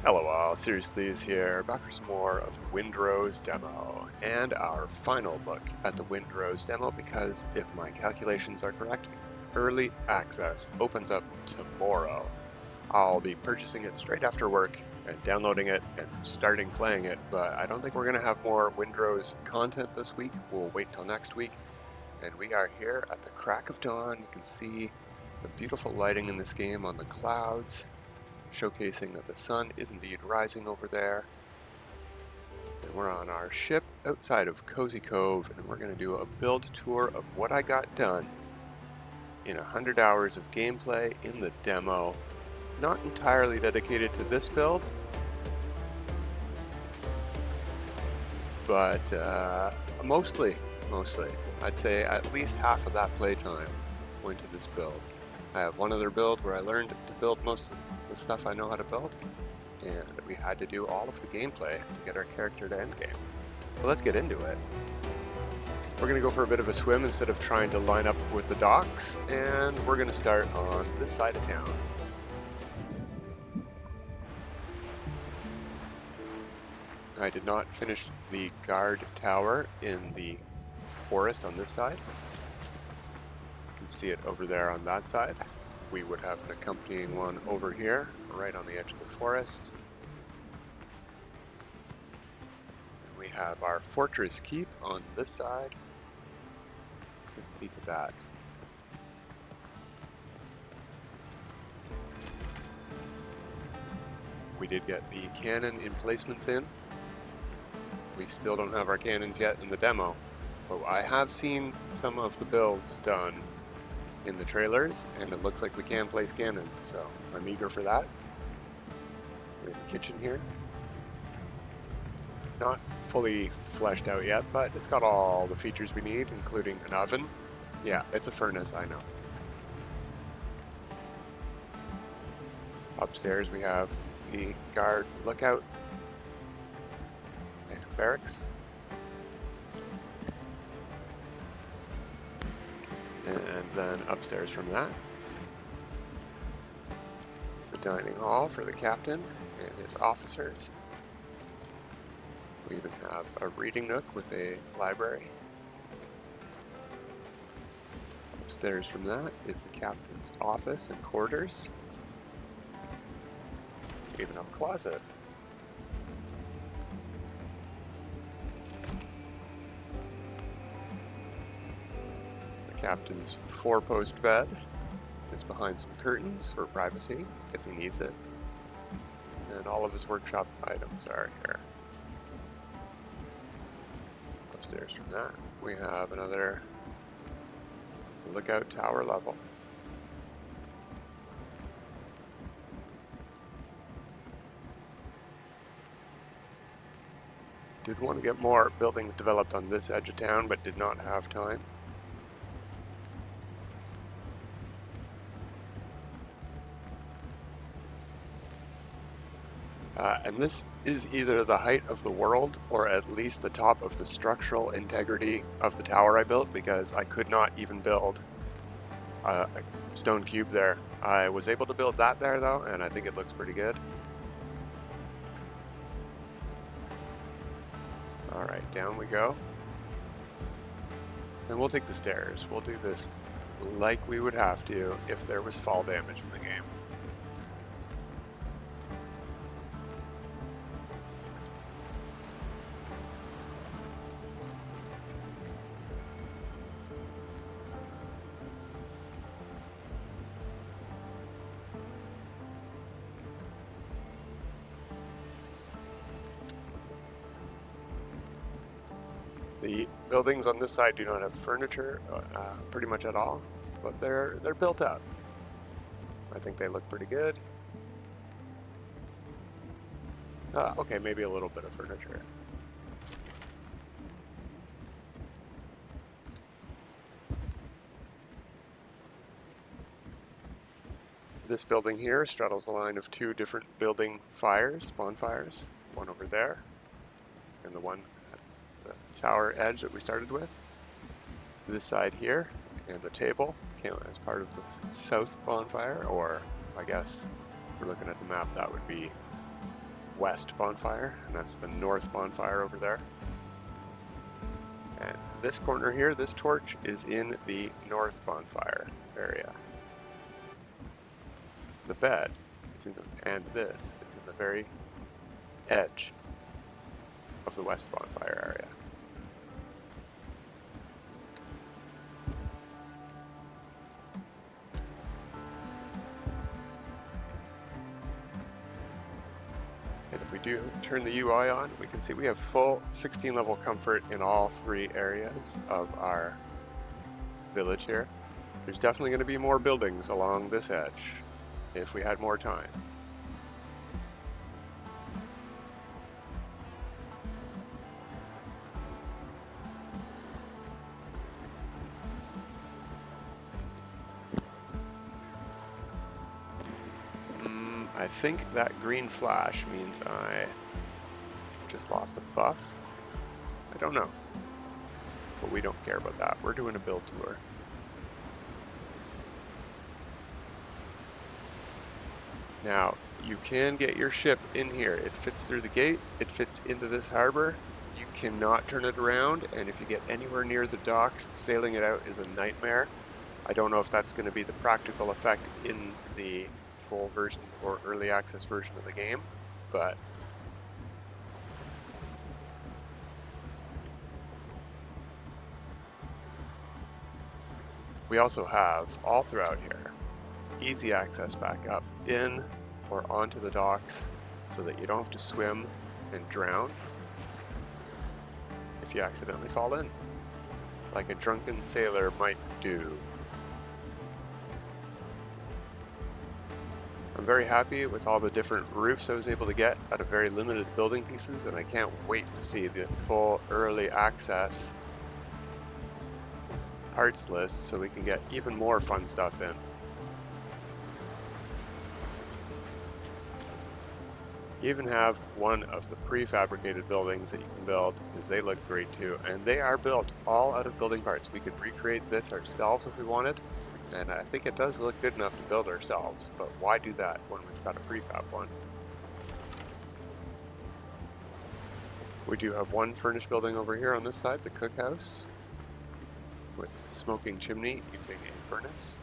Hello all, Seriously is here, back for some more of the Windrose Demo, and our final look at the Windrose Demo because if my calculations are correct, early access opens up tomorrow. I'll be purchasing it straight after work and downloading it and starting playing it, but I don't think we're going to have more Windrose content this week. We'll wait till next week, and we are here at the crack of dawn. You can see the beautiful lighting in this game on the clouds, showcasing that the sun is indeed rising over there. And we're on our ship outside of Cozy Cove, and we're going to do a build tour of what I got done in 100 hours of gameplay in the demo. Not entirely dedicated to this build, but mostly. I'd say at least half of that playtime went to this build. I have one other build where I learned to build most of the stuff I know how to build, and we had to do all of the gameplay to get our character to endgame. But let's get into it. We're going to go for a bit of a swim instead of trying to line up with the docks, and we're going to start on this side of town. I did not finish the guard tower in the forest on this side. You can see it over there on that side. We would have an accompanying one over here, right on the edge of the forest. And we have our fortress keep on this side. Take a peek at that. We did get the cannon emplacements in. We still don't have our cannons yet in the demo, but I have seen some of the builds done in the trailers, and it looks like we can place cannons, so I'm eager for that. We have a kitchen here. Not fully fleshed out yet, but it's got all the features we need, including an oven. Yeah, it's a furnace, I know. Upstairs we have the guard lookout and barracks. And then upstairs from that is the dining hall for the captain and his officers. We even have a reading nook with a library. Upstairs from that is the captain's office and quarters. We even have a closet. Captain's four-post bed is behind some curtains for privacy if he needs it, and all of his workshop items are here. Upstairs from that we have another lookout tower level. Did want to get more buildings developed on this edge of town, but did not have time. And this is either the height of the world or at least the top of the structural integrity of the tower I built, because I could not even build a stone cube there. I was able to build that there though, and I think it looks pretty good. Alright, down we go. And we'll take the stairs. We'll do this like we would have to if there was fall damage in the game. The buildings on this side do not have furniture pretty much at all, but they're built up. I think they look pretty good. Okay, maybe a little bit of furniture. This building here straddles the line of two different building bonfires, one over there, and the one the tower edge that we started with. This side here and the table came as part of the south bonfire, or I guess if we're looking at the map that would be west bonfire, and that's the north bonfire over there. And this corner here, this torch is in the north bonfire area. The bed is in the, and this is in the very edge of the west bonfire area. And if we do turn the UI on, we can see we have full 16 level comfort in all 3 areas of our village here. There's definitely going to be more buildings along this edge if we had more time. I think that green flash means I just lost a buff. I don't know. But we don't care about that. We're doing a build tour. Now, you can get your ship in here. It fits through the gate. It fits into this harbor. You cannot turn it around, and if you get anywhere near the docks, sailing it out is a nightmare. I don't know if that's going to be the practical effect in the full version or early access version of the game, but we also have all throughout here easy access back up in or onto the docks so that you don't have to swim and drown if you accidentally fall in, like a drunken sailor might do. I'm very happy with all the different roofs I was able to get out of very limited building pieces, and I can't wait to see the full early access parts list so we can get even more fun stuff in. You even have one of the prefabricated buildings that you can build, because they look great too, and they are built all out of building parts. We could recreate this ourselves if we wanted, and I think it does look good enough to build ourselves, but why do that when we've got a prefab one? We do have one furnished building over here on this side, the cookhouse, with a smoking chimney using a furnace,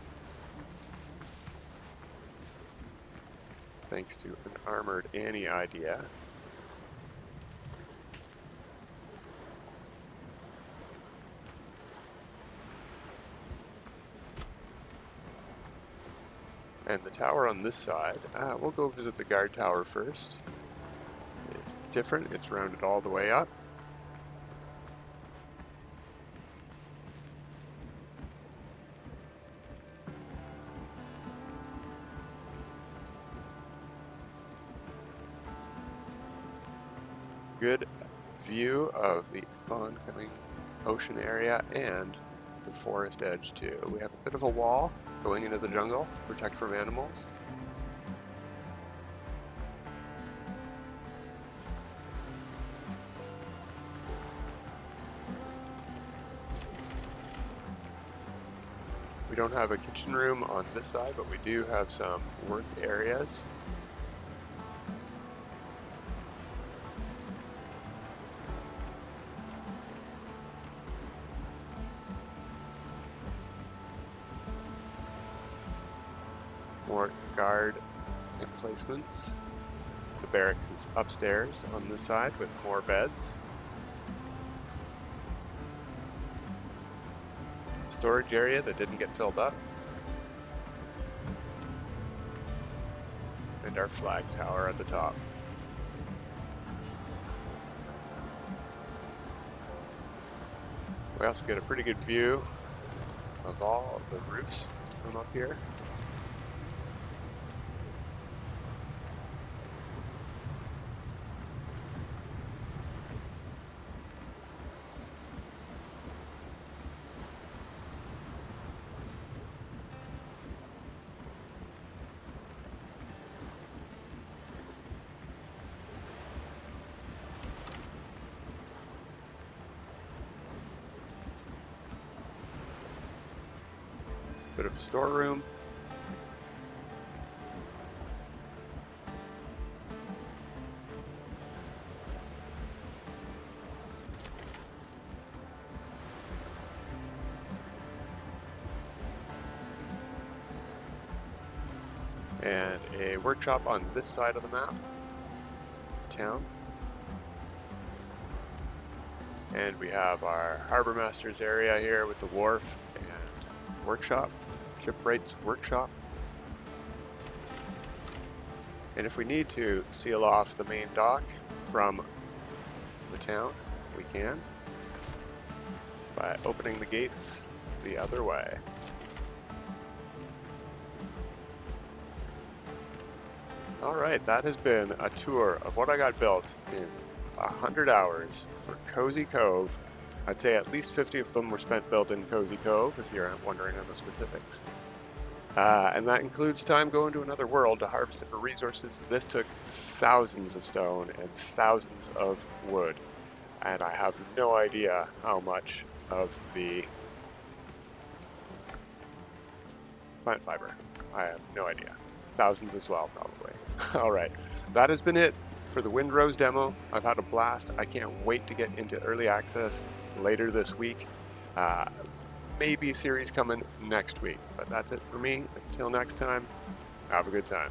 thanks to an armored Annie idea. And the tower on this side, we'll go visit the guard tower first. It's different, it's rounded all the way up. Good view of the oncoming ocean area and the forest edge too. We have a bit of a wall going into the jungle to protect from animals. We don't have a kitchen room on this side, but we do have some work areas. More guard emplacements. The barracks is upstairs on this side with more beds. Storage area that didn't get filled up. And our flag tower at the top. We also get a pretty good view of all of the roofs from up here. Bit of a storeroom. and a workshop on this side of the map, town. And we have our harbor master's area here with the wharf and workshop, shipwright's workshop. And if we need to seal off the main dock from the town, we can by opening the gates the other way. Alright, that has been a tour of what I got built in 100 hours for Cozy Cove. I'd say at least 50 of them were spent building Cozy Cove, if you're wondering on the specifics. And that includes time going to another world to harvest different resources. This took thousands of stone and thousands of wood. And I have no idea how much of the plant fiber. I have no idea. Thousands as well, probably. Alright, that has been it for the Windrose demo. I've had a blast. I can't wait to get into early access later this week. Maybe a series coming next week. But that's it for me. Until next time, have a good time.